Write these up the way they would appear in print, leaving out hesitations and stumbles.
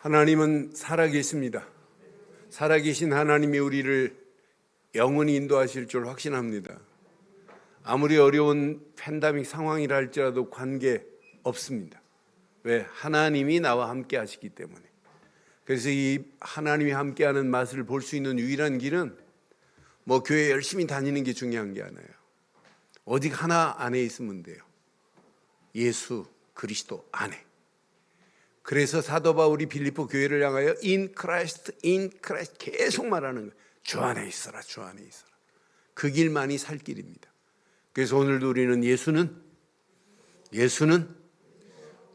하나님은 살아계십니다. 살아계신 하나님이 우리를 영원히 인도하실 줄 확신합니다. 아무리 어려운 팬데믹 상황이라 할지라도 관계 없습니다. 왜? 하나님이 나와 함께 하시기 때문에. 그래서 이 하나님이 함께하는 맛을 볼 수 있는 유일한 길은 교회 열심히 다니는 게 중요한 게 아니에요. 오직 하나 안에 있으면 돼요. 예수 그리스도 안에. 그래서 사도 바울이 빌립보 교회를 향하여 in Christ 계속 말하는 거예요. 주 안에 있어라, 주 안에 있어라. 그 길만이 살 길입니다. 그래서 오늘도 우리는 예수는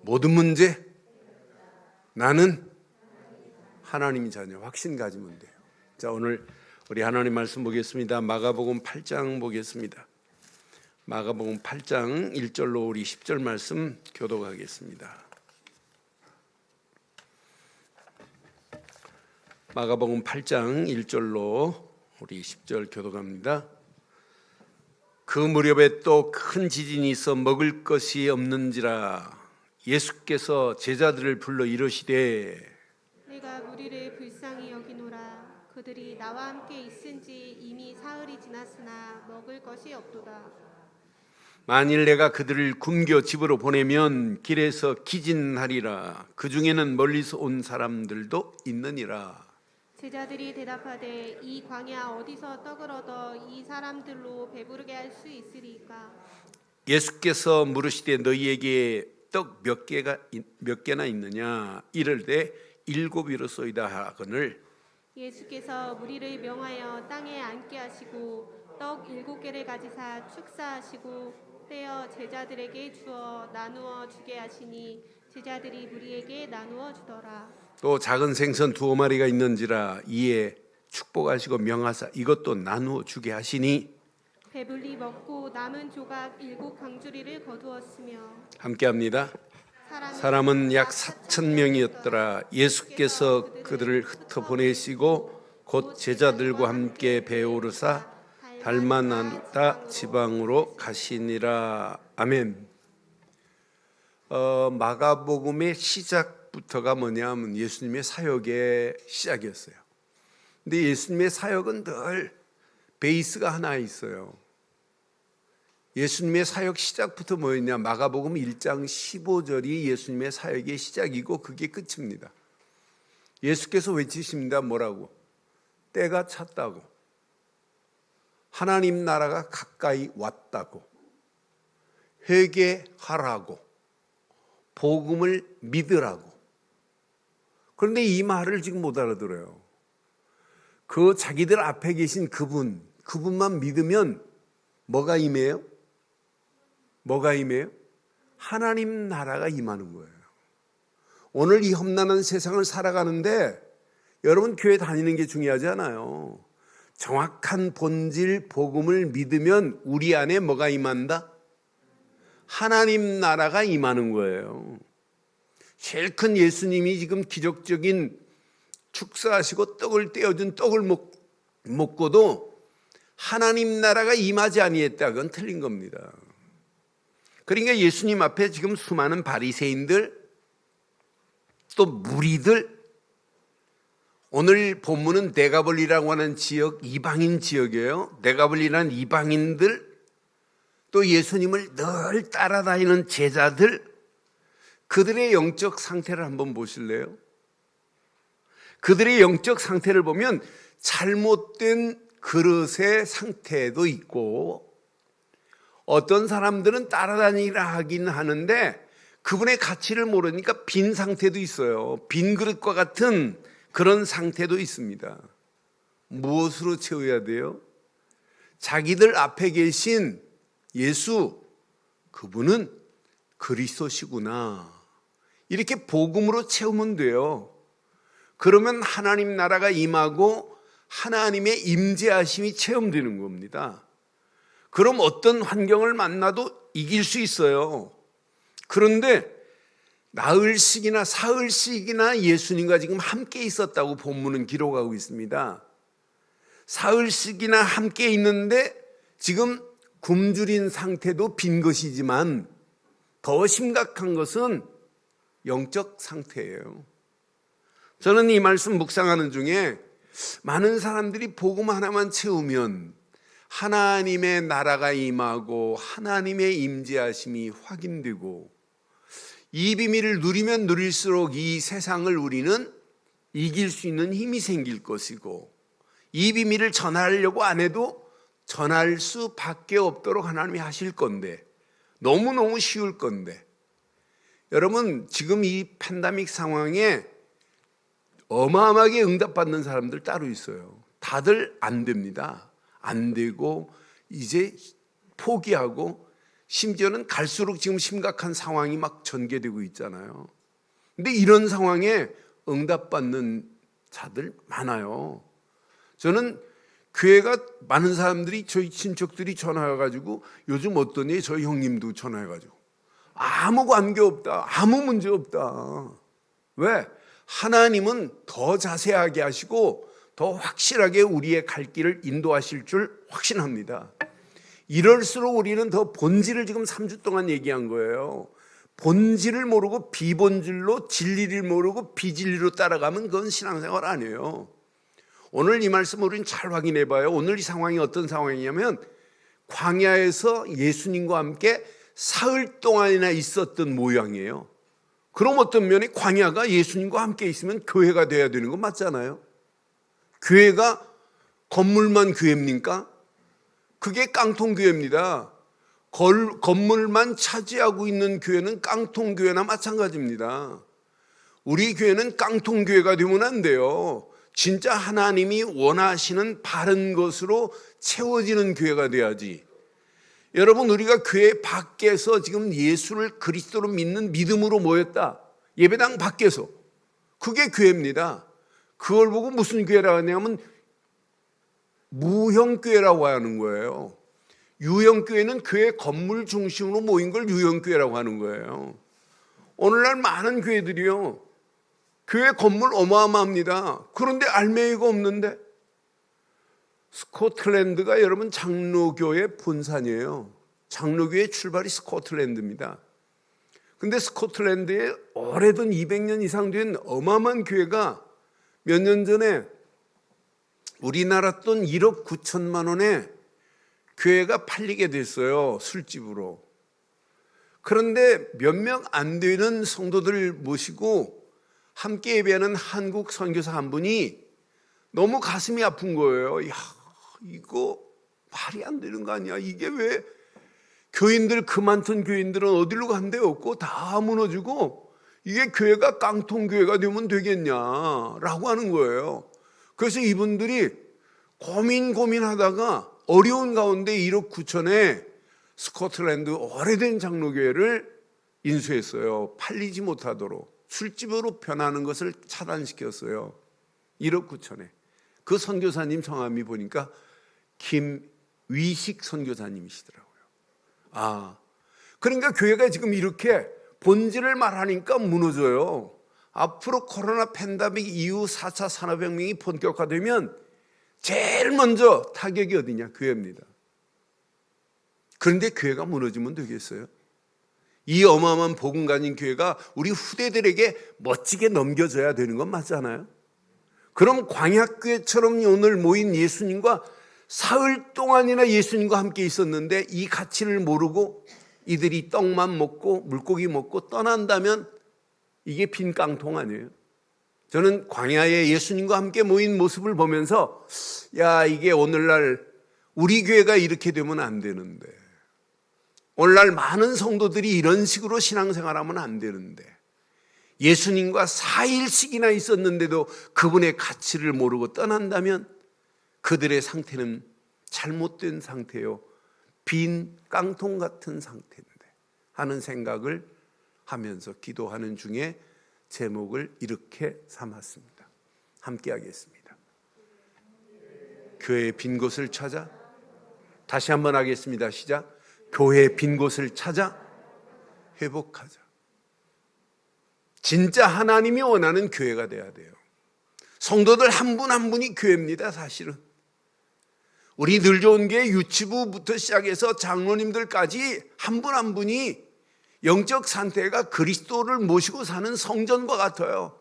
모든 문제 나는 하나님 자녀 확신 가지면 돼요. 자, 오늘 우리 하나님 말씀 보겠습니다. 마가복음 8장 보겠습니다. 마가복음 8장 1절로 우리 10절 말씀 교독하겠습니다. 마가복음 8장 1절로 우리 10절 교독합니다. 그 무렵에 또 큰 지진이 있어 먹을 것이 없는지라 예수께서 제자들을 불러 이르시되 내가 무리를 불쌍히 여기노라. 그들이 나와 함께 있은지 이미 사흘이 지났으나 먹을 것이 없도다. 만일 내가 그들을 굶겨 집으로 보내면 길에서 기진하리라. 그 중에는 멀리서 온 사람들도 있느니라. 제자들이 대답하되 이 광야 어디서 떡을 얻어 이 사람들로 배부르게 할 수 있으리까? 예수께서 물으시되 너희에게 떡 몇 개나 있느냐? 이르되 7이로소이다 하거늘 예수께서 무리를 명하여 땅에 앉게 하시고 떡 7개를 가지사 축사하시고 떼어 제자들에게 주어 나누어 주게 하시니 제자들이 무리에게 나누어 주더라. 또 작은 생선 2마리가 있는지라 이에 축복하시고 명하사 이것도 나누어 주게 하시니 배불리 먹고 남은 조각 7광주리를 거두었으며 함께합니다. 사람은 약 4,000명이었더라. 예수께서 그들을 흩어보내시고 곧 제자들과 함께 배에 오르사 달마나다 지방으로 가시니라. 아멘. 마가복음의 시작부터가 뭐냐면 예수님의 사역의 시작이었어요. 근데 예수님의 사역은 늘 베이스가 하나 있어요. 예수님의 사역 시작부터 뭐였냐? 마가복음 1장 15절이 예수님의 사역의 시작이고 그게 끝입니다. 예수께서 외치십니다. 뭐라고? 때가 찼다고. 하나님 나라가 가까이 왔다고. 회개하라고. 복음을 믿으라고. 그런데 이 말을 지금 못 알아들어요. 그 자기들 앞에 계신 그분만 믿으면 뭐가 임해요? 뭐가 임해요? 하나님 나라가 임하는 거예요. 오늘 이 험난한 세상을 살아가는데 여러분 교회 다니는 게 중요하지 않아요. 정확한 본질 복음을 믿으면 우리 안에 뭐가 임한다? 하나님 나라가 임하는 거예요. 제일 큰 예수님이 지금 기적적인 축사하시고 떡을 떼어준 떡을 먹고도 하나님 나라가 임하지 아니했다. 그건 틀린 겁니다. 그러니까 예수님 앞에 지금 수많은 바리새인들 또 무리들, 오늘 본문은 데가볼리라고 하는 지역, 이방인 지역이에요. 데가볼리라는 이방인들, 또 예수님을 늘 따라다니는 제자들, 그들의 영적 상태를 한번 보실래요? 그들의 영적 상태를 보면 잘못된 그릇의 상태도 있고 어떤 사람들은 따라다니라 하긴 하는데 그분의 가치를 모르니까 빈 상태도 있어요. 빈 그릇과 같은 그런 상태도 있습니다. 무엇으로 채워야 돼요? 자기들 앞에 계신 예수, 그분은 그리스도시구나. 이렇게 복음으로 채우면 돼요. 그러면 하나님 나라가 임하고 하나님의 임재하심이 체험되는 겁니다. 그럼 어떤 환경을 만나도 이길 수 있어요. 그런데 나흘씩이나 사흘씩이나 예수님과 지금 함께 있었다고 본문은 기록하고 있습니다. 사흘씩이나 함께 있는데 지금 굶주린 상태도 빈 것이지만 더 심각한 것은 영적 상태예요. 저는 이 말씀 묵상하는 중에 많은 사람들이 복음 하나만 채우면 하나님의 나라가 임하고 하나님의 임재하심이 확인되고 이 비밀을 누리면 누릴수록 이 세상을 우리는 이길 수 있는 힘이 생길 것이고 이 비밀을 전하려고 안 해도 전할 수밖에 없도록 하나님이 하실 건데 너무너무 쉬울 건데 여러분 지금 이 팬데믹 상황에 어마어마하게 응답받는 사람들 따로 있어요. 다들 안 됩니다. 안 되고 이제 포기하고 심지어는 갈수록 지금 심각한 상황이 막 전개되고 있잖아요. 근데 이런 상황에 응답받는 자들 많아요. 저는 교회가 많은 사람들이 저희 친척들이 전화해가지고 요즘 어떠니? 저희 형님도 전화해가지고 아무 관계 없다. 아무 문제 없다. 왜? 하나님은 더 자세하게 하시고 더 확실하게 우리의 갈 길을 인도하실 줄 확신합니다. 이럴수록 우리는 더 본질을 지금 3주 동안 얘기한 거예요. 본질을 모르고 비본질로 진리를 모르고 비진리로 따라가면 그건 신앙생활 아니에요. 오늘 이 말씀 우리는 잘 확인해 봐요. 오늘 이 상황이 어떤 상황이냐면 광야에서 예수님과 함께 사흘 동안이나 있었던 모양이에요. 그럼 어떤 면에 광야가 예수님과 함께 있으면 교회가 돼야 되는 거 맞잖아요. 교회가 건물만 교회입니까? 그게 깡통교회입니다. 건물만 차지하고 있는 교회는 깡통교회나 마찬가지입니다. 우리 교회는 깡통교회가 되면 안 돼요. 진짜 하나님이 원하시는 바른 것으로 채워지는 교회가 돼야지. 여러분 우리가 교회 밖에서 지금 예수를 그리스도로 믿는 믿음으로 모였다. 예배당 밖에서. 그게 교회입니다. 그걸 보고 무슨 교회라고 하냐면 무형교회라고 하는 거예요. 유형교회는 교회 건물 중심으로 모인 걸 유형교회라고 하는 거예요. 오늘날 많은 교회들이요. 교회 건물 어마어마합니다. 그런데 알맹이가 없는데 스코틀랜드가 여러분 장로교의 본산이에요. 장로교의 출발이 스코틀랜드입니다. 근데 스코틀랜드에 오래된 200년 이상 된 어마어마한 교회가 몇 년 전에 우리나라 돈 1억 9천만 원에 교회가 팔리게 됐어요. 술집으로. 그런데 몇 명 안 되는 성도들 모시고 함께 예배하는 한국 선교사 한 분이 너무 가슴이 아픈 거예요. 야, 이거 말이 안 되는 거 아니야? 이게 왜 교인들 그 많던 교인들은 어디로 간 데 없고 다 무너지고 이게 교회가 깡통교회가 되면 되겠냐라고 하는 거예요. 그래서 이분들이 고민하다가 어려운 가운데 1억 9천에 스코틀랜드 오래된 장로교회를 인수했어요. 팔리지 못하도록 술집으로 변하는 것을 차단시켰어요. 1억 9천에. 그 선교사님 성함이 보니까 김위식 선교사님이시더라고요. 그러니까 교회가 지금 이렇게 본질을 말하니까 무너져요. 앞으로 코로나 팬데믹 이후 4차 산업혁명이 본격화되면 제일 먼저 타격이 어디냐? 교회입니다. 그런데 교회가 무너지면 되겠어요? 이 어마어마한 복음 가진 교회가 우리 후대들에게 멋지게 넘겨져야 되는 건 맞잖아요. 그럼 광야교회처럼 오늘 모인 예수님과 사흘 동안이나 예수님과 함께 있었는데 이 가치를 모르고 이들이 떡만 먹고 물고기 먹고 떠난다면 이게 빈 깡통 아니에요? 저는 광야에 예수님과 함께 모인 모습을 보면서 야, 이게 오늘날 우리 교회가 이렇게 되면 안 되는데, 오늘날 많은 성도들이 이런 식으로 신앙생활하면 안 되는데, 예수님과 4일씩이나 있었는데도 그분의 가치를 모르고 떠난다면 그들의 상태는 잘못된 상태요, 빈 깡통 같은 상태인데 하는 생각을 하면서 기도하는 중에 제목을 이렇게 삼았습니다. 함께 하겠습니다. 교회의 빈 곳을 찾아. 다시 한번 하겠습니다. 시작. 교회의 빈 곳을 찾아 회복하자. 진짜 하나님이 원하는 교회가 돼야 돼요. 성도들 한 분 한 분이 교회입니다. 사실은 우리 늘 좋은 게 유치부부터 시작해서 장로님들까지 한 분 한 분이 영적 상태가 그리스도를 모시고 사는 성전과 같아요.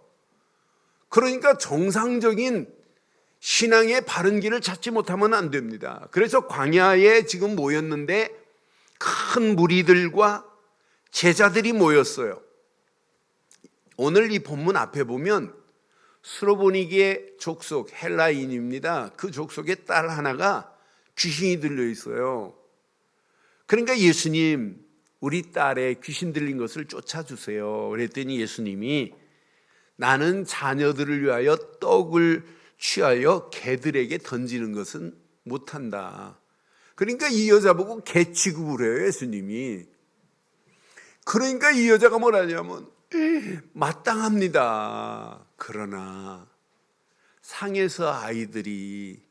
그러니까 정상적인 신앙의 바른 길을 찾지 못하면 안 됩니다. 그래서 광야에 지금 모였는데 큰 무리들과 제자들이 모였어요. 오늘 이 본문 앞에 보면 스로보니게 족속 헬라인입니다. 그 족속의 딸 하나가 귀신이 들려 있어요. 그러니까 예수님, 우리 딸의 귀신 들린 것을 쫓아주세요. 그랬더니 예수님이 나는 자녀들을 위하여 떡을 취하여 개들에게 던지는 것은 못한다. 그러니까 이 여자 보고 개 취급을 해요, 예수님이. 그러니까 이 여자가 뭐라냐면 마땅합니다. 그러나 상에서 아이들이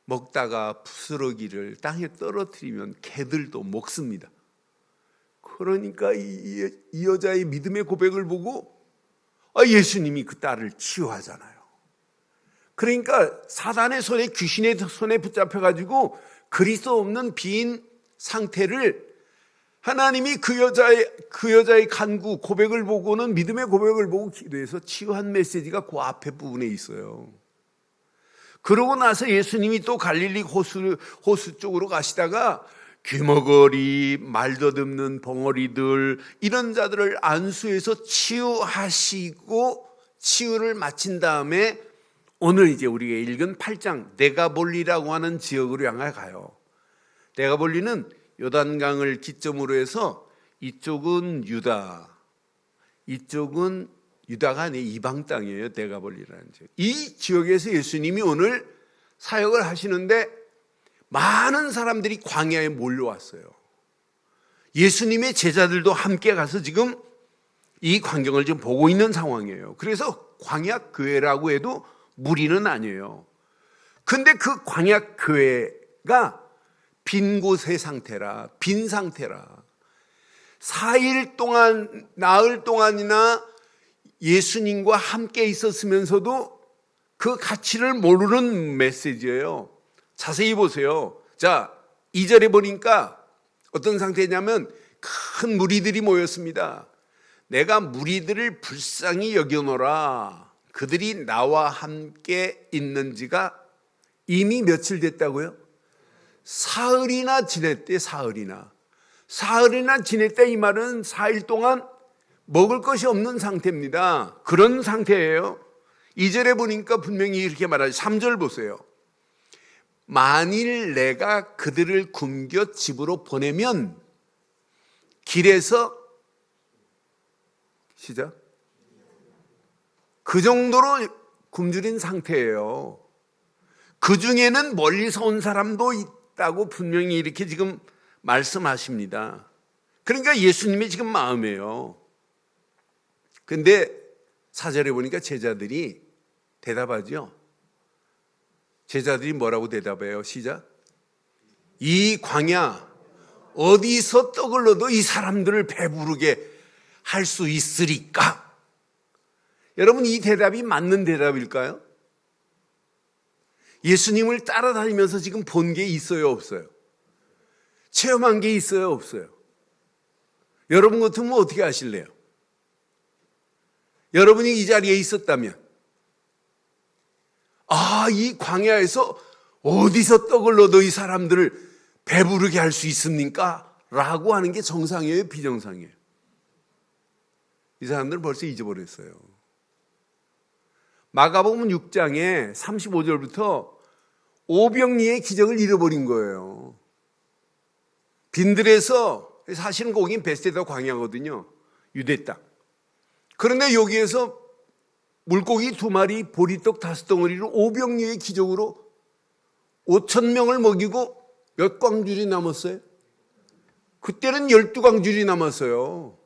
먹다가 부스러기를 땅에 떨어뜨리면 개들도 먹습니다. 그러니까 이 여자의 믿음의 고백을 보고 예수님이 그 딸을 치유하잖아요. 그러니까 사단의 손에, 귀신의 손에 붙잡혀가지고 그리스도 없는 빈 상태를 하나님이 그 여자의 간구, 고백을 보고는 믿음의 고백을 보고 기도해서 치유한 메시지가 그 앞에 부분에 있어요. 그러고 나서 예수님이 또 갈릴리 호수 쪽으로 가시다가 귀머거리, 말 더듬는 벙어리들 이런 자들을 안수해서 치유하시고 치유를 마친 다음에 오늘 이제 우리가 읽은 8장 데가볼리라고 하는 지역으로 향해 가요. 데가볼리는 요단강을 기점으로 해서 이쪽은 유다, 이쪽은 유다가 아니에요. 이방 땅이에요. 데가볼리라는 지역. 이 지역에서 예수님이 오늘 사역을 하시는데 많은 사람들이 광야에 몰려왔어요. 예수님의 제자들도 함께 가서 지금 이 광경을 지금 보고 있는 상황이에요. 그래서 광야 교회라고 해도 무리는 아니에요. 근데 그 광야 교회가 빈 곳의 상태라, 빈 상태라. 4일 동안, 나흘 동안이나 예수님과 함께 있었으면서도 그 가치를 모르는 메시지예요. 자세히 보세요. 자, 2절에 보니까 어떤 상태냐면 큰 무리들이 모였습니다. 내가 무리들을 불쌍히 여겨노라. 그들이 나와 함께 있는 지가 이미 며칠 됐다고요? 사흘이나 지냈대. 사흘이나 지냈다. 이 말은 4일 동안 먹을 것이 없는 상태입니다. 그런 상태예요. 2절에 보니까 분명히 이렇게 말하죠. 3절 보세요. 만일 내가 그들을 굶겨 집으로 보내면 길에서 시작. 그 정도로 굶주린 상태예요. 그 중에는 멀리서 온 사람도 있다고 분명히 이렇게 지금 말씀하십니다. 그러니까 예수님이 지금 마음이에요. 근데 4절에 보니까 제자들이 대답하죠. 제자들이 뭐라고 대답해요? 시작. 이 광야 어디서 떡을 얻어 이 사람들을 배부르게 할 수 있으리까? 여러분, 이 대답이 맞는 대답일까요? 예수님을 따라다니면서 지금 본 게 있어요, 없어요? 체험한 게 있어요, 없어요? 여러분 같으면 어떻게 하실래요? 여러분이 이 자리에 있었다면 이 광야에서 어디서 떡을 얻어 이 사람들을 배부르게 할 수 있습니까? 라고 하는 게 정상이에요, 비정상이에요? 이 사람들은 벌써 잊어버렸어요. 마가복음 6장에 35절부터 오병이의 기적을 잃어버린 거예요. 빈들에서, 사실은 거긴 베스데다 광야거든요. 유대 땅. 그런데 여기에서 물고기 2마리, 보리떡 5덩어리로 오병이의 기적으로 5,000명을 먹이고 몇 광줄이 남았어요? 그때는 12광줄이 남았어요.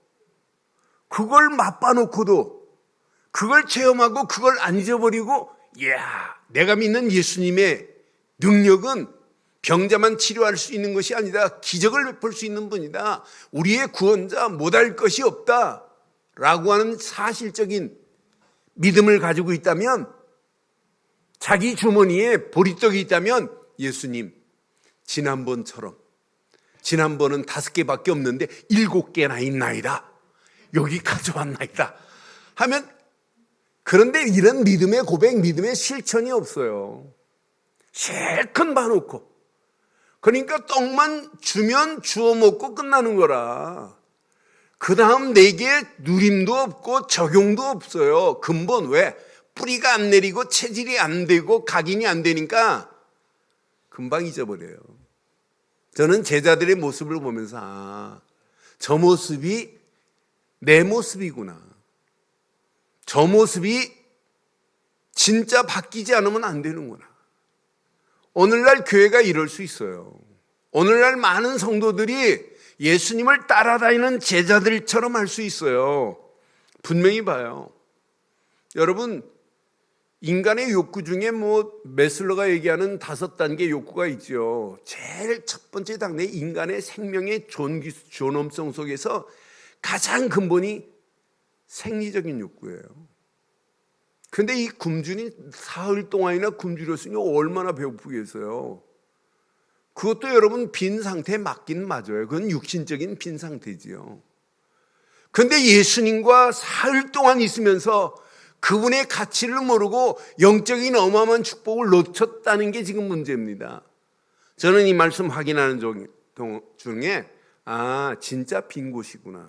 그걸 맛봐놓고도, 그걸 체험하고 그걸 안 잊어버리고, 내가 믿는 예수님의 능력은 병자만 치료할 수 있는 것이 아니다. 기적을 베풀 수 있는 분이다. 우리의 구원자 못할 것이 없다. 라고 하는 사실적인 믿음을 가지고 있다면, 자기 주머니에 보리떡이 있다면, 예수님, 지난번은 5개밖에 없는데 7개나 있나이다. 여기 가져왔나이다. 하면 그런데 이런 믿음의 고백, 믿음의 실천이 없어요. 실컷 봐놓고. 그러니까 떡만 주면 주워 먹고 끝나는 거라. 그 다음 내게 누림도 없고 적용도 없어요. 근본 왜? 뿌리가 안 내리고 체질이 안 되고 각인이 안 되니까 금방 잊어버려요. 저는 제자들의 모습을 보면서 저 모습이 내 모습이구나. 저 모습이 진짜 바뀌지 않으면 안 되는구나. 오늘날 교회가 이럴 수 있어요. 오늘날 많은 성도들이 예수님을 따라다니는 제자들처럼 할 수 있어요. 분명히 봐요. 여러분, 인간의 욕구 중에 메슬러가 얘기하는 5단계 욕구가 있죠. 제일 첫 번째 단계, 인간의 생명의 존엄성 속에서 가장 근본이 생리적인 욕구예요. 근데 이 굶주린 사흘 동안이나 굶주렸으니 얼마나 배고프겠어요. 그것도 여러분 빈 상태에 맞긴 맞아요. 그건 육신적인 빈 상태지요. 근데 예수님과 사흘 동안 있으면서 그분의 가치를 모르고 영적인 어마어마한 축복을 놓쳤다는 게 지금 문제입니다. 저는 이 말씀 확인하는 중에 진짜 빈 곳이구나.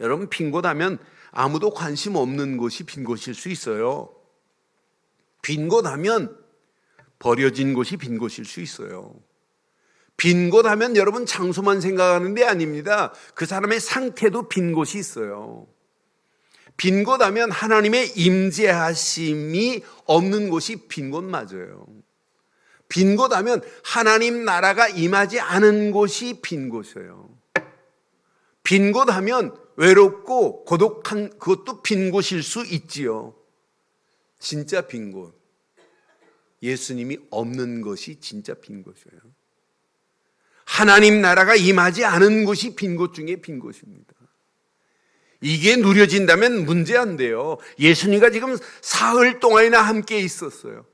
여러분, 빈 곳 하면 아무도 관심 없는 곳이 빈 곳일 수 있어요. 빈 곳 하면 버려진 곳이 빈 곳일 수 있어요. 빈 곳 하면 여러분 장소만 생각하는 데 아닙니다. 그 사람의 상태도 빈 곳이 있어요. 빈 곳 하면 하나님의 임재하심이 없는 곳이 빈 곳 맞아요. 빈 곳 하면 하나님 나라가 임하지 않은 곳이 빈 곳이에요. 빈 곳 하면 외롭고 고독한 그것도 빈 곳일 수 있지요. 진짜 빈 곳, 예수님이 없는 것이 진짜 빈 곳이에요. 하나님 나라가 임하지 않은 곳이 빈 곳 중에 빈 곳입니다. 이게 누려진다면 문제 안 돼요. 예수님과 지금 사흘 동안이나 함께 있었어요.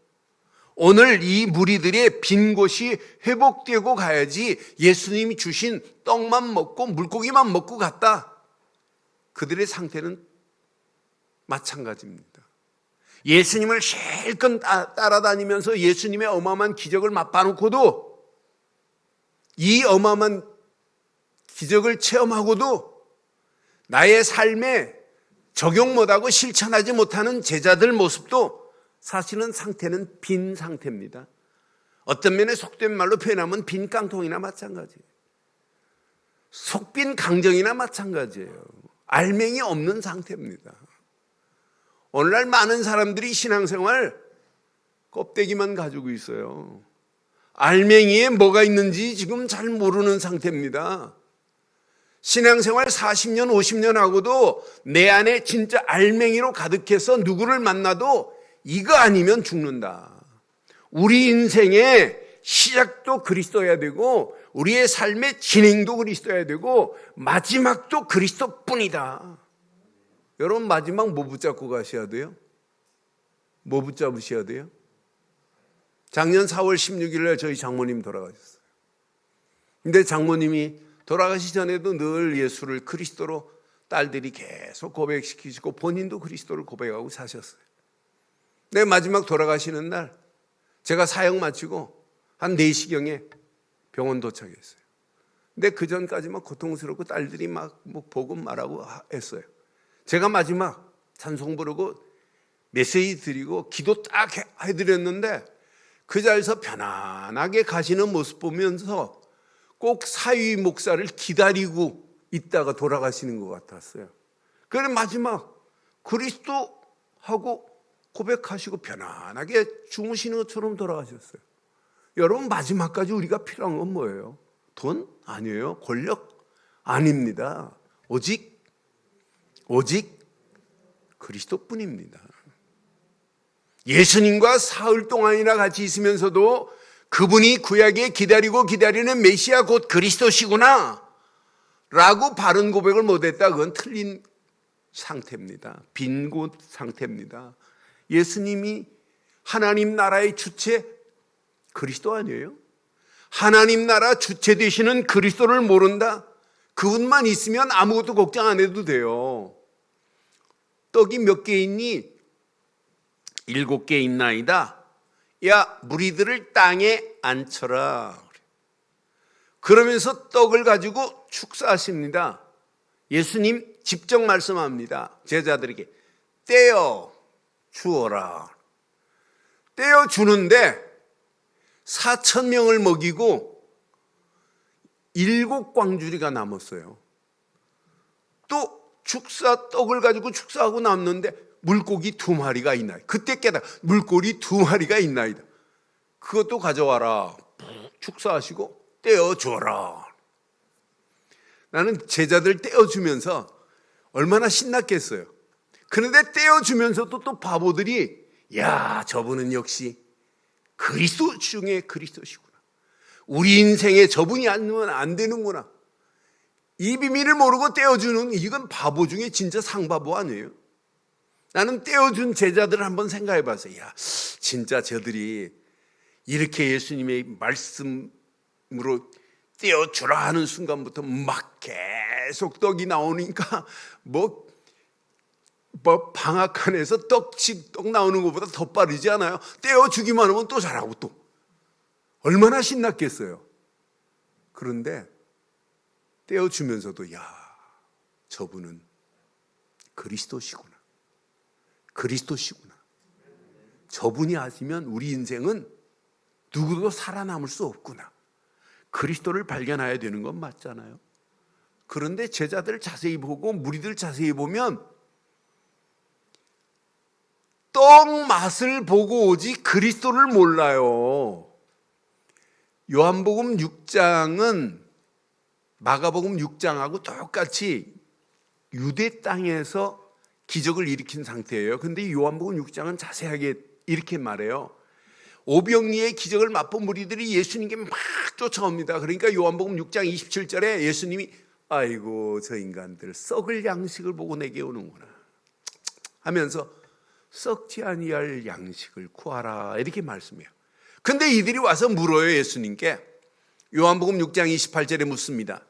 오늘 이 무리들의 빈 곳이 회복되고 가야지 예수님이 주신 떡만 먹고 물고기만 먹고 갔다. 그들의 상태는 마찬가지입니다. 예수님을 실컷 따라다니면서 예수님의 어마어마한 기적을 맛봐놓고도 이 어마어마한 기적을 체험하고도 나의 삶에 적용 못하고 실천하지 못하는 제자들 모습도 사실은 상태는 빈 상태입니다. 어떤 면에 속된 말로 표현하면 빈 깡통이나 마찬가지예요. 속빈 강정이나 마찬가지예요. 알맹이 없는 상태입니다. 오늘날 많은 사람들이 신앙생활 껍데기만 가지고 있어요. 알맹이에 뭐가 있는지 지금 잘 모르는 상태입니다. 신앙생활 40년, 50년 하고도 내 안에 진짜 알맹이로 가득해서 누구를 만나도 이거 아니면 죽는다. 우리 인생의 시작도 그리스도여야 되고 우리의 삶의 진행도 그리스도여야 되고 마지막도 그리스도뿐이다. 여러분, 마지막 뭐 붙잡고 가셔야 돼요? 뭐 붙잡으셔야 돼요? 작년 4월 16일에 저희 장모님 돌아가셨어요. 근데 장모님이 돌아가시 전에도 늘 예수를 그리스도로 딸들이 계속 고백시키시고 본인도 그리스도를 고백하고 사셨어요. 근데 마지막 돌아가시는 날 제가 사역 마치고 한 4시경에 병원 도착했어요. 근데 그 전까지만 고통스럽고 딸들이 막 복음 말하고 했어요. 제가 마지막 찬송 부르고 메시지 드리고 기도 딱 해드렸는데 그 자리에서 편안하게 가시는 모습 보면서 꼭 사위 목사를 기다리고 있다가 돌아가시는 것 같았어요. 그래서 마지막 그리스도하고 고백하시고 편안하게 주무시는 것처럼 돌아가셨어요. 여러분, 마지막까지 우리가 필요한 건 뭐예요? 돈? 아니에요. 권력? 아닙니다. 오직 그리스도뿐입니다. 예수님과 사흘 동안이나 같이 있으면서도 그분이 구약에 기다리는 메시아 곧 그리스도시구나 라고 바른 고백을 못했다. 그건 틀린 상태입니다. 빈 곳 상태입니다. 예수님이 하나님 나라의 주체 그리스도 아니에요? 하나님 나라 주체 되시는 그리스도를 모른다? 그분만 있으면 아무것도 걱정 안 해도 돼요. 떡이 몇 개 있니? 7개 있나이다. 야, 무리들을 땅에 앉혀라. 그러면서 떡을 가지고 축사하십니다. 예수님 직접 말씀합니다. 제자들에게 떼어 주어라. 떼어 주는데 4,000명을 먹이고 7광주리가 남았어요. 또 떡을 가지고 축사하고 남는데 물고기 2마리가 있나이다. 그때 깨달아 물고기 2마리가 있나이다. 그것도 가져와라. 축사하시고 떼어줘라. 나는 제자들 떼어주면서 얼마나 신났겠어요. 그런데 떼어주면서도 또 바보들이 야, 저분은 역시 그리스도 중에 그리스도시구나. 우리 인생에 저분이 아니면 안 되는구나. 이 비밀을 모르고 떼어주는 이건 바보 중에 진짜 상바보 아니에요? 나는 떼어준 제자들을 한번 생각해 봤어요. 야, 진짜 저들이 이렇게 예수님의 말씀으로 떼어주라 하는 순간부터 막 계속 떡이 나오니까 뭐 방앗간에서 떡 나오는 것보다 더 빠르지 않아요? 떼어주기만 하면 또 잘하고 또 얼마나 신났겠어요. 그런데 떼어주면서도 야, 저분은 그리스도시구나. 그리스도시구나. 저분이 하시면 우리 인생은 누구도 살아남을 수 없구나. 그리스도를 발견해야 되는 건 맞잖아요. 그런데 제자들 자세히 보고 무리들 자세히 보면 떡 맛을 보고 오지 그리스도를 몰라요. 요한복음 6장은 마가복음 6장하고 똑같이 유대 땅에서 기적을 일으킨 상태예요. 그런데 요한복음 6장은 자세하게 이렇게 말해요. 오병이의 기적을 맛본 무리들이 예수님께 막 쫓아옵니다. 그러니까 요한복음 6장 27절에 예수님이 아이고 저 인간들 썩을 양식을 보고 내게 오는구나 하면서 썩지 아니할 양식을 구하라 이렇게 말씀해요. 근데 이들이 와서 물어요. 예수님께. 요한복음 6장 28절에 묻습니다.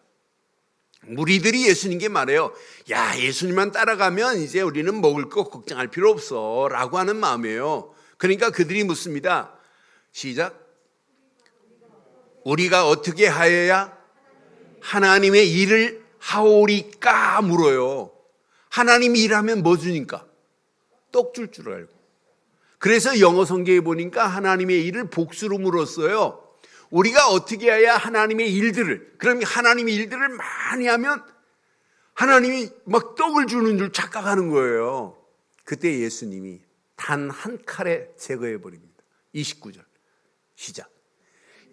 무리들이 예수님께 말해요. 야, 예수님만 따라가면 이제 우리는 먹을 거 걱정할 필요 없어 라고 하는 마음이에요. 그러니까 그들이 묻습니다. 시작. 우리가 어떻게 하여야 하나님의 일을 하오리까 물어요. 하나님이 일하면 뭐 주니까? 떡 줄 줄 알고. 그래서 영어 성경에 보니까 하나님의 일을 복수로 물었어요. 우리가 어떻게 해야 하나님의 일들을, 그럼 하나님의 일들을 많이 하면 하나님이 막 떡을 주는 줄 착각하는 거예요. 그때 예수님이 단 한 칼에 제거해 버립니다. 29절 시작.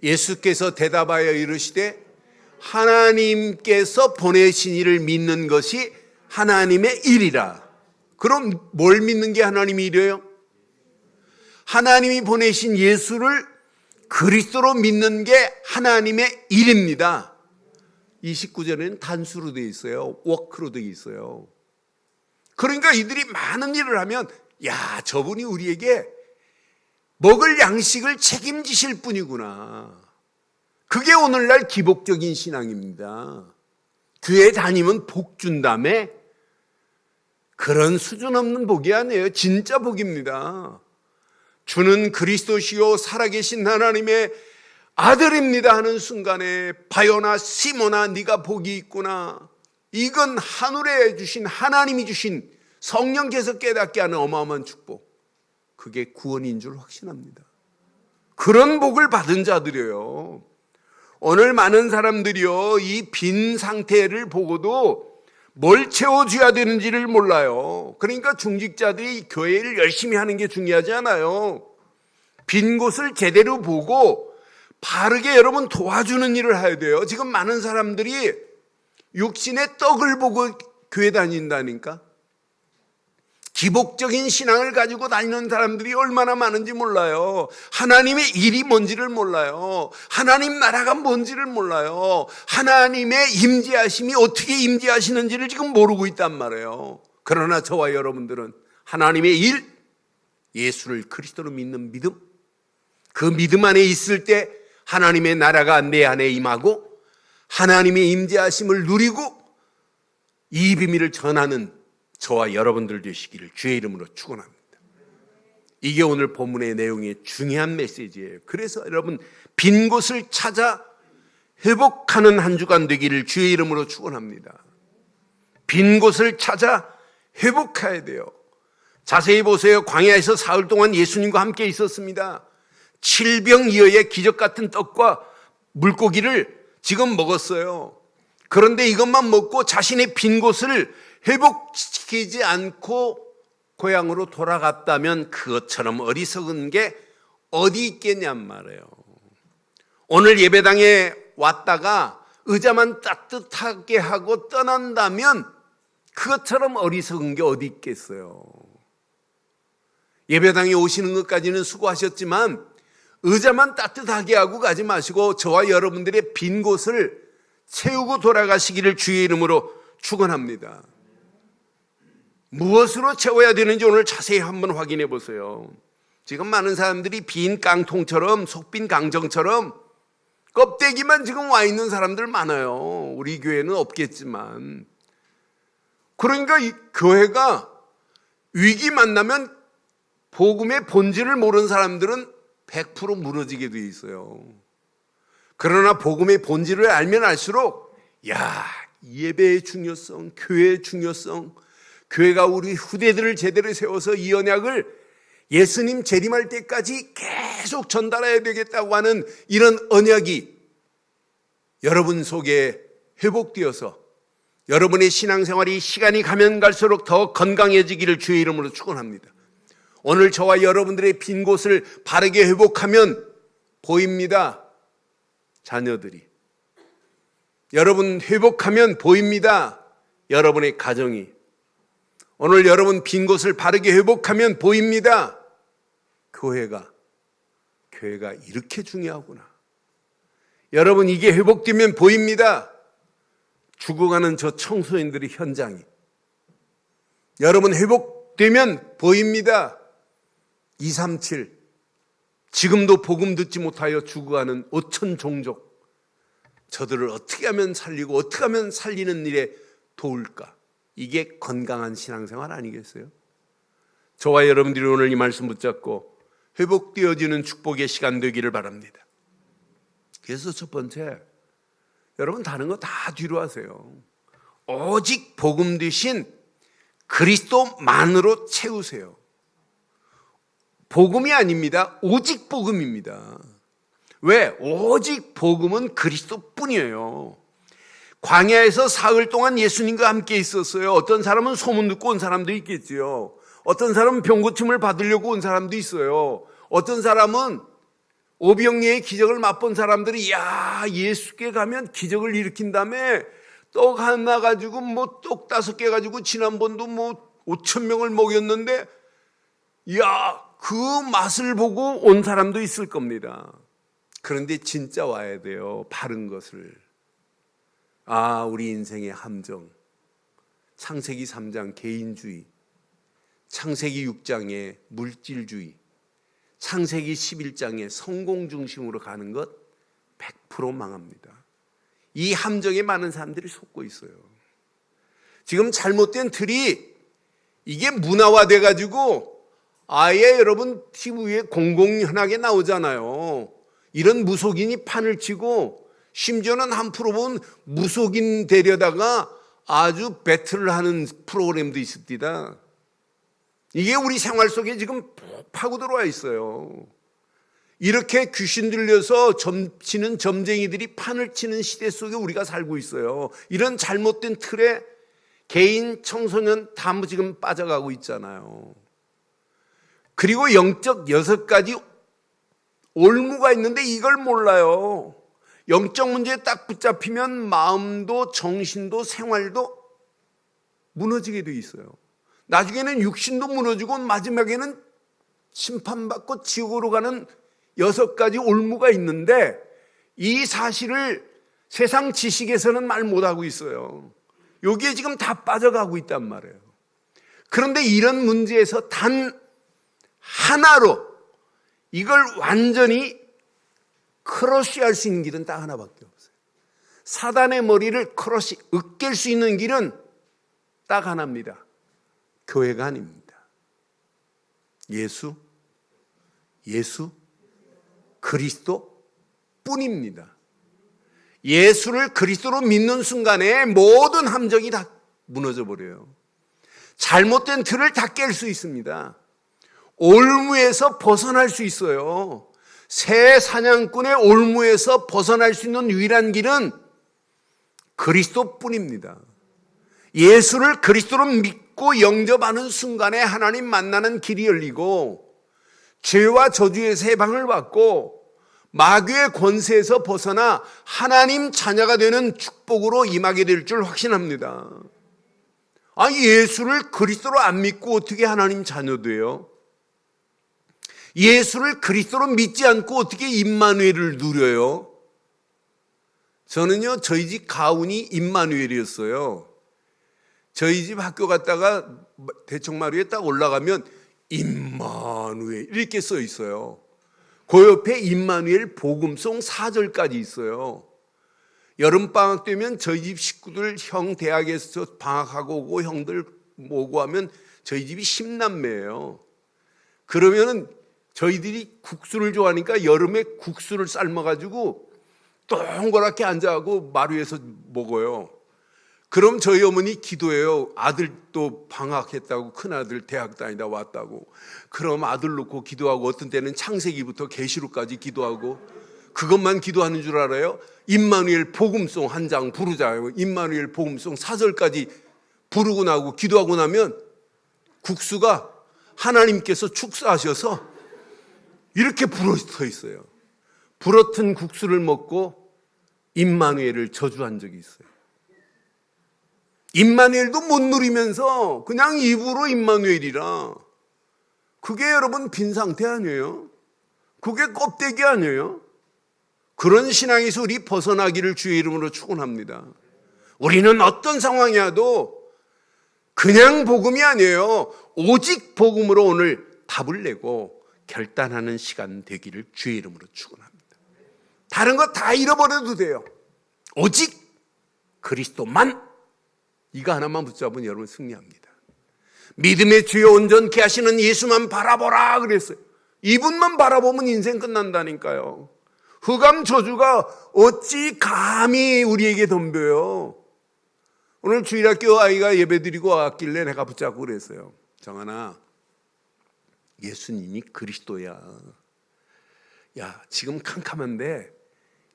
예수께서 대답하여 이르시되 하나님께서 보내신 이를 믿는 것이 하나님의 일이라. 그럼 뭘 믿는 게 하나님의 일이에요? 하나님이 보내신 예수를 그리스도로 믿는 게 하나님의 일입니다. 29절에는 단수로 되어 있어요. 워크로 되어 있어요. 그러니까 이들이 많은 일을 하면 야, 저분이 우리에게 먹을 양식을 책임지실 분이구나. 그게 오늘날 기복적인 신앙입니다. 교회 다니면 복 준다며? 그런 수준 없는 복이 아니에요. 진짜 복입니다. 주는 그리스도시요 살아계신 하나님의 아들입니다 하는 순간에 바요나 시모나 네가 복이 있구나. 이건 하늘에 주신 하나님이 주신 성령께서 깨닫게 하는 어마어마한 축복. 그게 구원인 줄 확신합니다. 그런 복을 받은 자들이에요. 오늘 많은 사람들이요 이 빈 상태를 보고도 뭘 채워줘야 되는지를 몰라요. 그러니까 중직자들이 교회를 열심히 하는 게 중요하지 않아요. 빈 곳을 제대로 보고 바르게 여러분 도와주는 일을 해야 돼요. 지금 많은 사람들이 육신의 떡을 보고 교회 다닌다니까. 기복적인 신앙을 가지고 다니는 사람들이 얼마나 많은지 몰라요. 하나님의 일이 뭔지를 몰라요. 하나님 나라가 뭔지를 몰라요. 하나님의 임재하심이 어떻게 임재하시는지를 지금 모르고 있단 말이에요. 그러나 저와 여러분들은 하나님의 일, 예수를 그리스도로 믿는 믿음, 그 믿음 안에 있을 때 하나님의 나라가 내 안에 임하고 하나님의 임재하심을 누리고 이 비밀을 전하는 저와 여러분들 되시기를 주의 이름으로 축원합니다. 이게 오늘 본문의 내용의 중요한 메시지예요. 그래서 여러분, 빈 곳을 찾아 회복하는 한 주간 되기를 주의 이름으로 축원합니다. 빈 곳을 찾아 회복해야 돼요. 자세히 보세요. 광야에서 사흘 동안 예수님과 함께 있었습니다. 7병이어의 기적 같은 떡과 물고기를 지금 먹었어요. 그런데 이것만 먹고 자신의 빈 곳을 회복시키지 않고 고향으로 돌아갔다면 그것처럼 어리석은 게 어디 있겠냔 말이에요. 오늘 예배당에 왔다가 의자만 따뜻하게 하고 떠난다면 그것처럼 어리석은 게 어디 있겠어요. 예배당에 오시는 것까지는 수고하셨지만 의자만 따뜻하게 하고 가지 마시고 저와 여러분들의 빈 곳을 채우고 돌아가시기를 주의 이름으로 축원합니다. 무엇으로 채워야 되는지 오늘 자세히 한번 확인해 보세요. 지금 많은 사람들이 빈 깡통처럼, 속빈 강정처럼 껍데기만 지금 와 있는 사람들 많아요. 우리 교회는 없겠지만. 그러니까 이 교회가 위기 만나면 복음의 본질을 모르는 사람들은 100% 무너지게 돼 있어요. 그러나 복음의 본질을 알면 알수록 예배의 중요성, 교회의 중요성, 교회가 우리 후대들을 제대로 세워서 이 언약을 예수님 재림할 때까지 계속 전달해야 되겠다고 하는 이런 언약이 여러분 속에 회복되어서 여러분의 신앙생활이 시간이 가면 갈수록 더 건강해지기를 주의 이름으로 축원합니다. 오늘 저와 여러분들의 빈 곳을 바르게 회복하면 보입니다. 자녀들이. 여러분 회복하면 보입니다. 여러분의 가정이. 오늘 여러분 빈 곳을 바르게 회복하면 보입니다. 교회가 이렇게 중요하구나. 여러분 이게 회복되면 보입니다. 죽어가는 저 청소년들의 현장이. 여러분 회복되면 보입니다. 237 지금도 복음 듣지 못하여 죽어가는 5천 종족, 저들을 어떻게 하면 살리고 어떻게 하면 살리는 일에 도울까? 이게 건강한 신앙생활 아니겠어요? 저와 여러분들이 오늘 이 말씀 붙잡고 회복되어지는 축복의 시간 되기를 바랍니다. 그래서 첫 번째, 여러분 다른 거 다 뒤로 하세요. 오직 복음 되신 그리스도만으로 채우세요. 복음이 아닙니다. 오직 복음입니다. 왜? 오직 복음은 그리스도뿐이에요. 광야에서 사흘 동안 예수님과 함께 있었어요. 어떤 사람은 소문 듣고 온 사람도 있겠지요. 어떤 사람은 병고침을 받으려고 온 사람도 있어요. 어떤 사람은 오병이의 기적을 맛본 사람들이 예수께 가면 기적을 일으킨다며 떡 하나 가지고 떡 5개 가지고 지난번도 5천 명을 먹였는데 그 맛을 보고 온 사람도 있을 겁니다. 그런데 진짜 와야 돼요. 바른 것을. 우리 인생의 함정. 창세기 3장 개인주의, 창세기 6장의 물질주의, 창세기 11장의 성공 중심으로 가는 것 100% 망합니다. 이 함정에 많은 사람들이 속고 있어요. 지금 잘못된 틀이 이게 문화화돼 가지고 아예 여러분 TV에 공공연하게 나오잖아요. 이런 무속인이 판을 치고 심지어는 한 프로 보면 무속인 데려다가 아주 배틀을 하는 프로그램도 있습니다. 이게 우리 생활 속에 지금 파고 들어와 있어요. 이렇게 귀신 들려서 점치는 점쟁이들이 판을 치는 시대 속에 우리가 살고 있어요. 이런 잘못된 틀에 개인, 청소년 다 지금 빠져가고 있잖아요. 그리고 영적 6가지 올무가 있는데 이걸 몰라요. 영적 문제에 딱 붙잡히면 마음도 정신도 생활도 무너지게 돼 있어요. 나중에는 육신도 무너지고 마지막에는 심판받고 지옥으로 가는 6가지 올무가 있는데 이 사실을 세상 지식에서는 말 못하고 있어요. 여기에 지금 다 빠져가고 있단 말이에요. 그런데 이런 문제에서 단 하나로 이걸 완전히 크러쉬할 수 있는 길은 딱 하나밖에 없어요. 사단의 머리를 으깰 수 있는 길은 딱 하나입니다. 교회가 아닙니다. 예수 예수 그리스도 뿐입니다. 예수를 그리스도로 믿는 순간에 모든 함정이 다 무너져 버려요. 잘못된 틀을 다 깰 수 있습니다. 올무에서 벗어날 수 있어요. 새 사냥꾼의 올무에서 벗어날 수 있는 유일한 길은 그리스도뿐입니다. 예수를 그리스도로 믿고 영접하는 순간에 하나님 만나는 길이 열리고 죄와 저주에서 해방을 받고 마귀의 권세에서 벗어나 하나님 자녀가 되는 축복으로 임하게 될 줄 확신합니다. 예수를 그리스도로 안 믿고 어떻게 하나님 자녀 돼요? 예수를 그리스도로 믿지 않고 어떻게 임마누엘을 누려요? 저는요, 저희 집 가훈이 임마누엘이었어요. 저희 집 학교 갔다가 대청마루에 딱 올라가면 임마누엘 이렇게 써 있어요. 그 옆에 임마누엘 복음송 4절까지 있어요. 여름방학 되면 저희 집 식구들 형 대학에서 방학하고 오고 형들 모고 하면 저희 집이 10남매예요. 그러면은 저희들이 국수를 좋아하니까 여름에 국수를 삶아가지고 동그랗게 앉아가고 마루에서 먹어요. 그럼 저희 어머니 기도해요. 아들도 방학했다고, 큰아들 대학 다니다 왔다고. 그럼 아들 놓고 기도하고 어떤 때는 창세기부터 계시록까지 기도하고 그것만 기도하는 줄 알아요? 임마누엘 복음송 한 장 부르자요. 임마누엘 복음송 4절까지 부르고 나고 기도하고 나면 국수가 하나님께서 축사하셔서 이렇게 불어서 있어요. 불어튼 국수를 먹고 임마누엘을 저주한 적이 있어요. 임마누엘도 못 누리면서 그냥 입으로 임마누엘이라. 그게 여러분 빈 상태 아니에요? 그게 껍데기 아니에요? 그런 신앙에서 우리 벗어나기를 주의 이름으로 축원합니다. 우리는 어떤 상황이라도 그냥 복음이 아니에요. 오직 복음으로 오늘 답을 내고 결단하는 시간 되기를 주의 이름으로 축원합니다. 다른 거 다 잃어버려도 돼요. 오직 그리스도만, 이거 하나만 붙잡으면 여러분 승리합니다. 믿음의 주여 온전케 하시는 예수만 바라보라 그랬어요. 이분만 바라보면 인생 끝난다니까요. 흑암 저주가 어찌 감히 우리에게 덤벼요. 오늘 주일학교 아이가 예배드리고 왔길래 내가 붙잡고 그랬어요. 정하나, 예수님이 그리스도야. 야, 지금 캄캄한데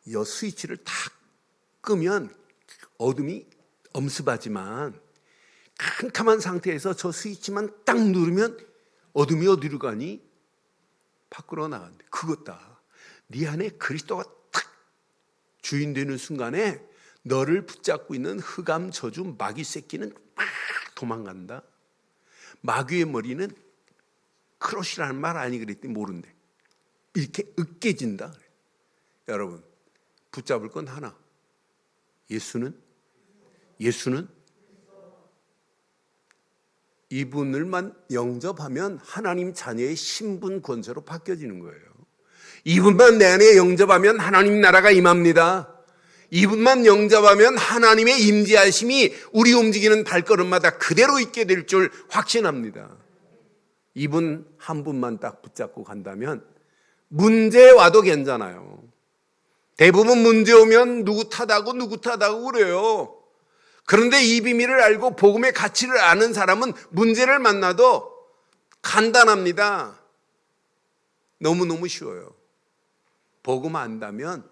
이 스위치를 탁 끄면 어둠이 엄습하지만 캄캄한 상태에서 저 스위치만 딱 누르면 어둠이 어디로 가니? 밖으로 나간대. 그것다. 네 안에 그리스도가 딱 주인 되는 순간에 너를 붙잡고 있는 흑암 저주 마귀 새끼는 막 도망간다. 마귀의 머리는 크로시라는 말 아니 그랬더니 모른대. 이렇게 으깨진다. 여러분 붙잡을 건 하나. 예수는 이분을만 영접하면 하나님 자녀의 신분 권세로 바뀌어지는 거예요. 이분만 내 안에 영접하면 하나님 나라가 임합니다. 이분만 영접하면 하나님의 임재하심이 우리 움직이는 발걸음마다 그대로 있게 될 줄 확신합니다. 이분 한 분만 딱 붙잡고 간다면 문제 와도 괜찮아요. 대부분 문제 오면 누구 탓하고 그래요. 그런데 이 비밀을 알고 복음의 가치를 아는 사람은 문제를 만나도 간단합니다. 너무너무 쉬워요. 복음 안다면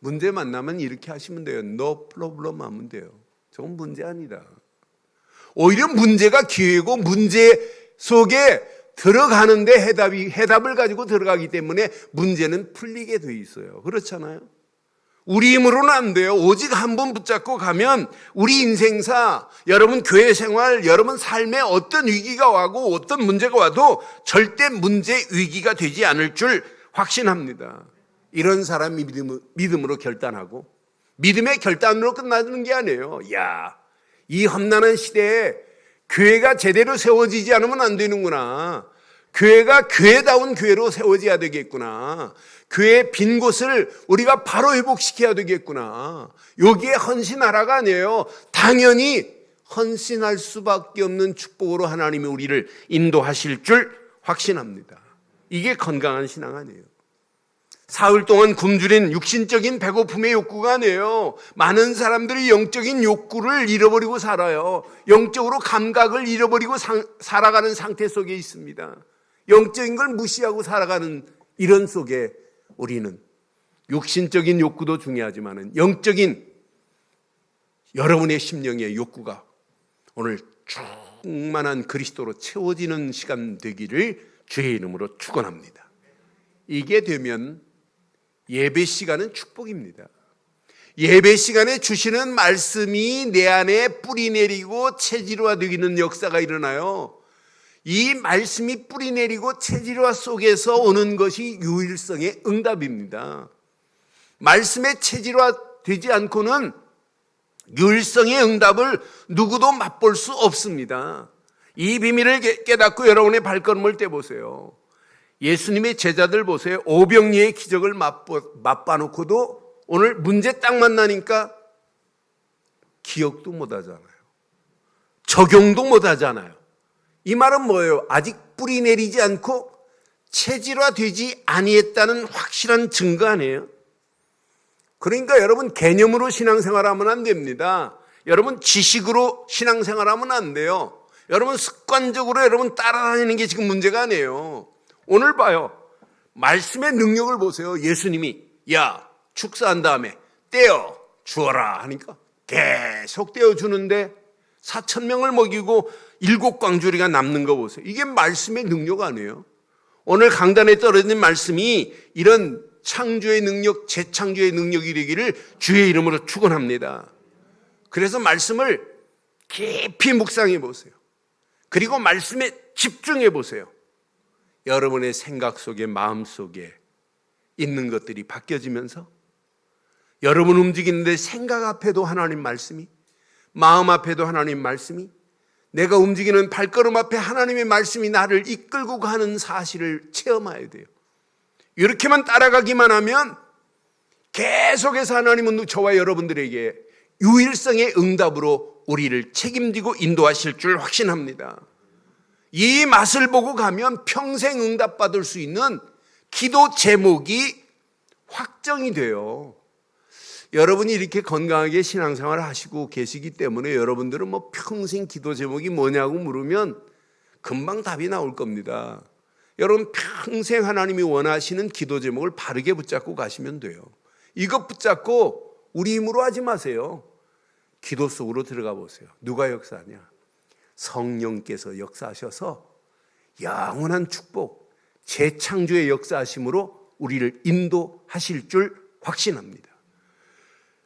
문제 만나면 이렇게 하시면 돼요. No problem 하면 돼요. 저건 문제 아니다. 오히려 문제가 기회고 문제 속에 들어가는데 해답을 가지고 들어가기 때문에 문제는 풀리게 돼 있어요. 그렇잖아요. 우리 힘으로는 안 돼요. 오직 한 번 붙잡고 가면 우리 인생사, 여러분 교회 생활, 여러분 삶에 어떤 위기가 와고 어떤 문제가 와도 절대 문제 위기가 되지 않을 줄 확신합니다. 이런 사람이 믿음으로 결단하고 믿음의 결단으로 끝나는 게 아니에요. 야, 이 험난한 시대에 교회가 제대로 세워지지 않으면 안 되는구나. 교회가 교회다운 교회로 세워져야 되겠구나. 교회의 빈 곳을 우리가 바로 회복시켜야 되겠구나. 여기에 헌신하라가 아니에요. 당연히 헌신할 수밖에 없는 축복으로 하나님이 우리를 인도하실 줄 확신합니다. 이게 건강한 신앙 아니에요. 사흘 동안 굶주린 육신적인 배고픔의 욕구가 아니에요. 많은 사람들이 영적인 욕구를 잃어버리고 살아요. 영적으로 감각을 잃어버리고 살아가는 상태 속에 있습니다. 영적인 걸 무시하고 살아가는 이런 속에 우리는 육신적인 욕구도 중요하지만 영적인 여러분의 심령의 욕구가 오늘 충만한 그리스도로 채워지는 시간 되기를 주의 이름으로 축원합니다. 이게 되면 예배 시간은 축복입니다. 예배 시간에 주시는 말씀이 내 안에 뿌리 내리고 체질화 되기는 역사가 일어나요. 이 말씀이 뿌리 내리고 체질화 속에서 오는 것이 유일성의 응답입니다. 말씀의 체질화 되지 않고는 유일성의 응답을 누구도 맛볼 수 없습니다. 이 비밀을 깨닫고 여러분의 발걸음을 떼보세요. 예수님의 제자들 보세요. 오병이의 기적을 맛봐놓고도 오늘 문제 딱 만나니까 기억도 못하잖아요. 적용도 못하잖아요. 이 말은 뭐예요? 아직 뿌리 내리지 않고 체질화되지 아니했다는 확실한 증거 아니에요? 그러니까 여러분 개념으로 신앙생활하면 안 됩니다. 여러분 지식으로 신앙생활하면 안 돼요. 여러분 습관적으로 여러분 따라다니는 게 지금 문제가 아니에요. 오늘 봐요. 말씀의 능력을 보세요. 예수님이 야 축사한 다음에 떼어 주어라 하니까 계속 떼어 주는데 4,000명을 먹이고 7광주리가 남는 거 보세요. 이게 말씀의 능력 아니에요? 오늘 강단에 떨어진 말씀이 이런 창조의 능력, 재창조의 능력이 되기를 주의 이름으로 축원합니다. 그래서 말씀을 깊이 묵상해 보세요. 그리고 말씀에 집중해 보세요. 여러분의 생각 속에, 마음 속에 있는 것들이 바뀌어지면서 여러분 움직이는데 생각 앞에도 하나님 말씀이, 마음 앞에도 하나님 말씀이, 내가 움직이는 발걸음 앞에 하나님의 말씀이 나를 이끌고 가는 사실을 체험해야 돼요. 이렇게만 따라가기만 하면 계속해서 하나님은 저와 여러분들에게 유일성의 응답으로 우리를 책임지고 인도하실 줄 확신합니다. 이 맛을 보고 가면 평생 응답받을 수 있는 기도 제목이 확정이 돼요. 여러분이 이렇게 건강하게 신앙생활을 하시고 계시기 때문에 여러분들은 뭐 평생 기도 제목이 뭐냐고 물으면 금방 답이 나올 겁니다. 여러분 평생 하나님이 원하시는 기도 제목을 바르게 붙잡고 가시면 돼요. 이것 붙잡고 우리 힘으로 하지 마세요. 기도 속으로 들어가 보세요. 누가 역사하냐? 성령께서 역사하셔서 영원한 축복, 재창조의 역사하심으로 우리를 인도하실 줄 확신합니다.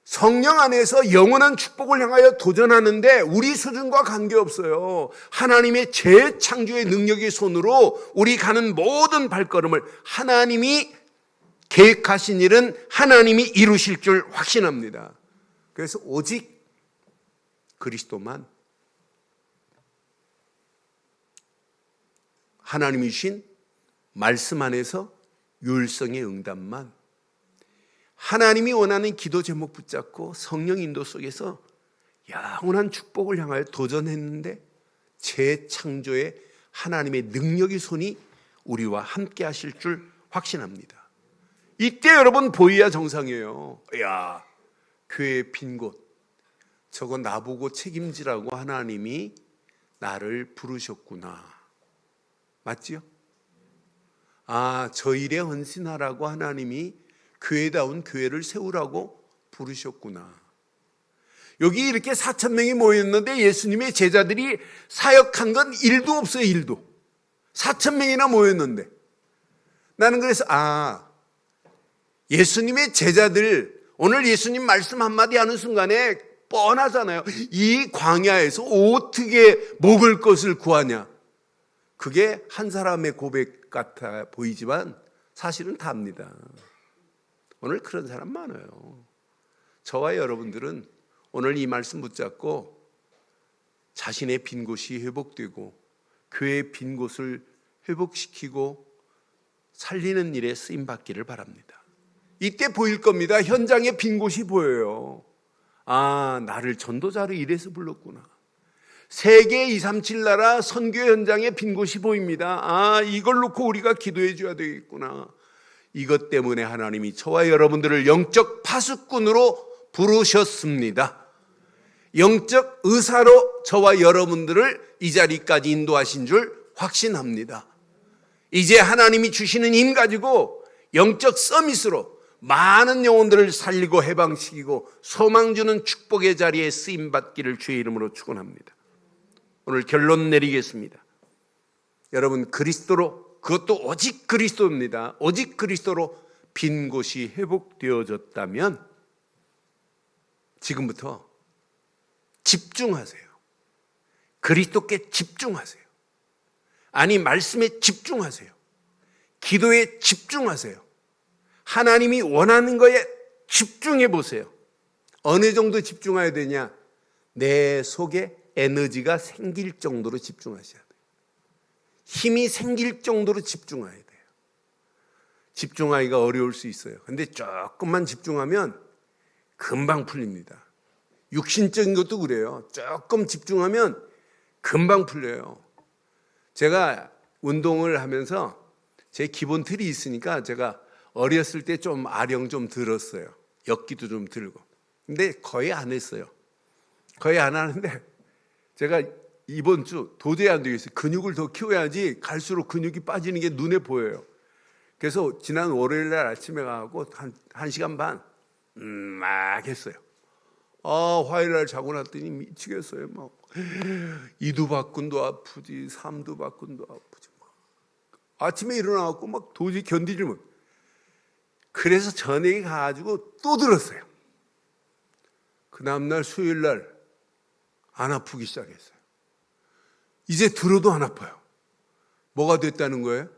성령 안에서 영원한 축복을 향하여 도전하는데 우리 수준과 관계없어요. 하나님의 재창조의 능력의 손으로 우리 가는 모든 발걸음을 하나님이 계획하신 일은 하나님이 이루실 줄 확신합니다. 그래서 오직 그리스도만, 하나님이 주신 말씀 안에서 유일성의 응답만, 하나님이 원하는 기도 제목 붙잡고 성령 인도 속에서 영원한 축복을 향하여 도전했는데 재창조의 하나님의 능력의 손이 우리와 함께 하실 줄 확신합니다. 이때 여러분 보여야 정상이에요. 야, 교회의 빈 곳, 저거 나보고 책임지라고 하나님이 나를 부르셨구나. 맞지요? 아, 저 일에 헌신하라고 하나님이 교회다운 교회를 세우라고 부르셨구나. 여기 이렇게 4,000명이 모였는데 예수님의 제자들이 사역한 건 1도 없어요. 1도. 4,000명이나 모였는데 나는 그래서 예수님의 제자들, 오늘 예수님 말씀 한마디 하는 순간에 뻔하잖아요. 이 광야에서 어떻게 먹을 것을 구하냐. 그게 한 사람의 고백 같아 보이지만 사실은 답니다. 오늘 그런 사람 많아요. 저와 여러분들은 오늘 이 말씀 붙잡고 자신의 빈 곳이 회복되고 교회의 빈 곳을 회복시키고 살리는 일에 쓰임받기를 바랍니다. 이때 보일 겁니다. 현장에 빈 곳이 보여요. 아, 나를 전도자로 이래서 불렀구나. 세계 237 나라 선교 현장에 빈 곳이 보입니다. 아, 이걸 놓고 우리가 기도해 줘야 되겠구나. 이것 때문에 하나님이 저와 여러분들을 영적 파수꾼으로 부르셨습니다. 영적 의사로 저와 여러분들을 이 자리까지 인도하신 줄 확신합니다. 이제 하나님이 주시는 힘 가지고 영적 서밋으로 많은 영혼들을 살리고 해방시키고 소망 주는 축복의 자리에 쓰임받기를 주의 이름으로 축원합니다. 오늘 결론 내리겠습니다. 여러분, 그리스도로, 그것도 오직 그리스도입니다. 오직 그리스도로 빈 곳이 회복되어졌다면 지금부터 집중하세요. 그리스도께 집중하세요. 아니, 말씀에 집중하세요. 기도에 집중하세요. 하나님이 원하는 거에 집중해 보세요. 어느 정도 집중해야 되냐? 내 속에 에너지가 생길 정도로 집중하셔야 돼요. 힘이 생길 정도로 집중해야 돼요. 집중하기가 어려울 수 있어요. 근데 조금만 집중하면 금방 풀립니다. 육신적인 것도 그래요. 조금 집중하면 금방 풀려요. 제가 운동을 하면서 제 기본 틀이 있으니까 제가 어렸을 때 좀 아령 좀 들었어요. 역기도 좀 들고. 근데 거의 안 했어요. 거의 안 하는데 제가 이번 주 도저히 안 되겠어요. 근육을 더 키워야지 갈수록 근육이 빠지는 게 눈에 보여요. 그래서 지난 월요일 날 아침에 가고 한 시간 반 막 했어요. 화요일 날 자고 났더니 미치겠어요. 막 이두박근도 아프지, 삼두박근도 아프지. 막. 아침에 일어나갖고 막 도저히 견디질 못. 그래서 저녁에 가가지고 또 들었어요. 그 다음날 수요일 날 안 아프기 시작했어요. 이제 들어도 안 아파요. 뭐가 됐다는 거예요?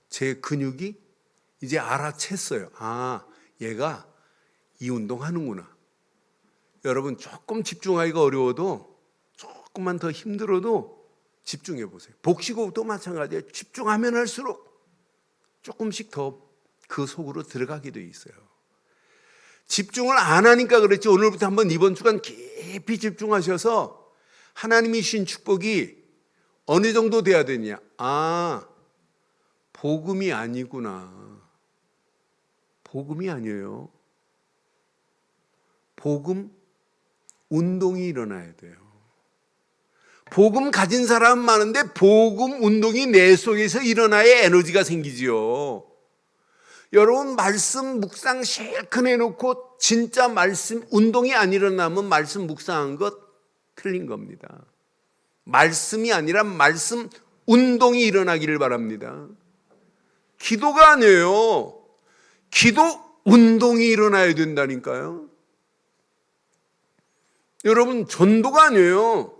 제 근육이 이제 알아챘어요. 아, 얘가 이 운동 하는구나. 여러분, 조금 집중하기가 어려워도 조금만 더 힘들어도 집중해 보세요. 복식호흡도 마찬가지예요. 집중하면 할수록 조금씩 더 그 속으로 들어가게 돼 있어요. 집중을 안 하니까 그랬지. 오늘부터 한번 이번 주간 깊이 집중하셔서 하나님이 주신 축복이 어느 정도 돼야 되냐? 아, 복음이 아니구나. 복음이 아니에요. 복음 운동이 일어나야 돼요. 복음 가진 사람 많은데 복음 운동이 내 속에서 일어나야 에너지가 생기지요. 여러분, 말씀 묵상 실컷 해놓고 진짜 말씀 운동이 안 일어나면 말씀 묵상한 것 틀린 겁니다. 말씀이 아니라 말씀 운동이 일어나기를 바랍니다. 기도가 아니에요. 기도 운동이 일어나야 된다니까요. 여러분, 전도가 아니에요.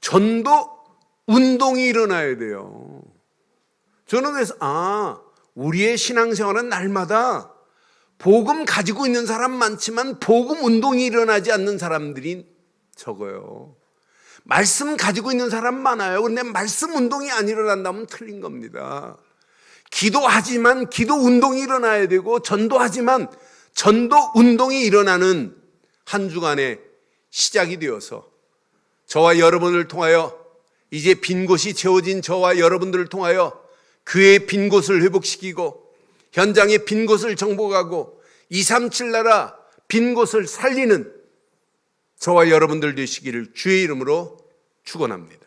전도 운동이 일어나야 돼요. 저는 그래서 우리의 신앙생활은 날마다 복음 가지고 있는 사람 많지만 복음 운동이 일어나지 않는 사람들이 적어요. 말씀 가지고 있는 사람 많아요. 그런데 말씀 운동이 안 일어난다면 틀린 겁니다. 기도하지만 기도 운동이 일어나야 되고 전도하지만 전도 운동이 일어나는 한 주간의 시작이 되어서 저와 여러분을 통하여 이제 빈 곳이 채워진 저와 여러분들을 통하여 교회의 빈 곳을 회복시키고 현장의 빈 곳을 정복하고 237 나라 빈 곳을 살리는 저와 여러분들 되시기를 주의 이름으로 축원합니다.